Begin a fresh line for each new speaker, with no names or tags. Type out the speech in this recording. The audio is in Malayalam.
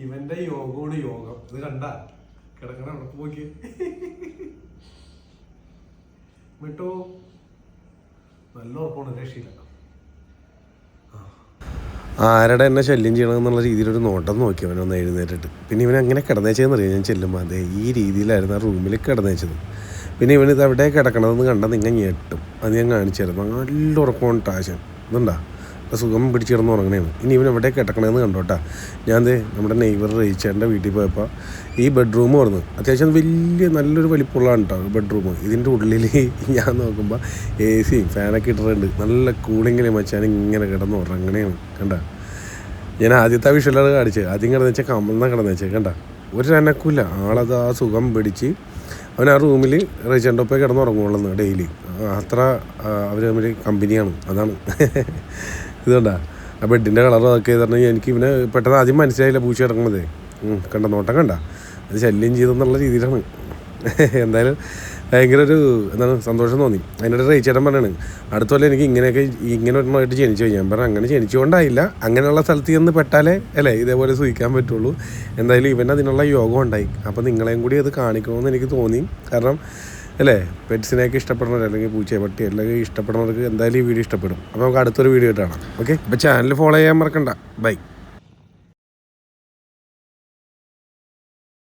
ഇവന്റെ യോഗമാണ് യോഗം. ഇത് കണ്ട കിടക്കണ അവിടെ പോയി മിട്ടോ നല്ല ഉറപ്പാണ്, രക്ഷയില്ല. ആരുടെ എന്നെ ശല്യം ചെയ്യണമെന്നുള്ള രീതിയിലൊരു നോട്ടം നോക്കി അവനൊന്ന് എഴുന്നേറ്റിട്ട്. പിന്നെ ഇവൻ അങ്ങനെ കിടന്നേച്ചതെന്നറിയാം. ഞാൻ ചെല്ലുമ്പോൾ അതെ ഈ രീതിയിലായിരുന്നു ആ റൂമിൽ കിടന്നേച്ചത്. പിന്നെ ഇവനിത് എവിടെ കിടക്കണതെന്ന് കണ്ടാൽ നിങ്ങൾ ഞെട്ടും. അത് ഞാൻ കാണിച്ചായിരുന്നു. നല്ല ഉറക്കമാണ് ടാശൻ. ഇതുണ്ടാ സുഖം പിടിച്ച് കിടന്ന് ഉറങ്ങണേന്ന്. ഇനി ഇവൻ എവിടെ കിടക്കണമെന്ന് കണ്ടോട്ടാ. ഞാൻ നമ്മുടെ നെയ്ബർ റേച്ചേൻ്റെ വീട്ടിൽ പോയപ്പോൾ ഈ ബെഡ്റൂം തുറന്ന് അത്യാവശ്യം വലിയ നല്ലൊരു വലിപ്പമുള്ളതാണ് കേട്ടോ ബെഡ്റൂം. ഇതിൻ്റെ ഉള്ളിൽ ഞാൻ നോക്കുമ്പോൾ AC ഫാനൊക്കെ ഇട്ടിട്ടുണ്ട്. നല്ല കൂളിങ്ങിൽ മച്ചാൻ ഇങ്ങനെ കിടന്ന് ഉറങ്ങണേന്ന് കണ്ട. ഞാൻ ആദ്യത്തെ വിഷലാണ് കാണിച്ചത്. ആദ്യം കിടന്നുവെച്ചാൽ കമന്ന കിടന്നുവെച്ചാൽ കണ്ട ഒരു അനക്കില്ല. ആളത് ആ സുഖം പിടിച്ച് അവൻ ആ റൂമിൽ റേച്ചേൻ്റെ ഒപ്പം കിടന്ന് ഉറങ്ങുള്ളൂ ഡെയിലി. അത്ര അവർ തമ്മിൽ കമ്പനിയാണ്. അതാണ് ഇതുകൊണ്ടാ ആ ബെഡിൻ്റെ കളറും അതൊക്കെ പറഞ്ഞാൽ എനിക്ക് ഇവനെ പെട്ടെന്ന് ആദ്യം മനസ്സിലായില്ല പൂച്ച കിടക്കണത്. കണ്ട നോട്ടം കണ്ട അത് ശല്യം ചെയ്തെന്നുള്ള രീതിയിലാണ്. എന്തായാലും ഭയങ്കര ഒരു എന്താണ് സന്തോഷം തോന്നി. അതിനോട് റേച്ചേട്ടൻ പറഞ്ഞാണ് അടുത്ത എനിക്ക് ഇങ്ങനെ ഒരെണ്ണമായിട്ട് ജനിച്ചു. ഞാൻ പറഞ്ഞാൽ അങ്ങനെ ജനിച്ചുകൊണ്ടായില്ല, അങ്ങനെയുള്ള സ്ഥലത്ത് ചെന്ന് പെട്ടാലേ അല്ലേ ഇതേപോലെ സൂഹിക്കാൻ പറ്റുള്ളൂ. എന്തായാലും ഇവൻ അതിനുള്ള യോഗം ഉണ്ടായി. അപ്പോൾ നിങ്ങളെയും കൂടി അത് കാണിക്കണമെന്ന് എനിക്ക് തോന്നി. കാരണം അല്ലേ പെറ്റ്സിനെയൊക്കെ ഇഷ്ടപ്പെടുന്നവർ അല്ലെങ്കിൽ പൂച്ചയെ പട്ടി അല്ലെങ്കിൽ ഇഷ്ടപ്പെടുന്നവർക്ക് എന്തായാലും ഈ വീഡിയോ ഇഷ്ടപ്പെടും. അപ്പോൾ നമുക്ക് അടുത്തൊരു വീഡിയോ ആയിട്ട് കാണാം. ഓക്കെ, അപ്പോൾ ചാനൽ ഫോളോ ചെയ്യാൻ മറക്കണ്ട. ബൈ.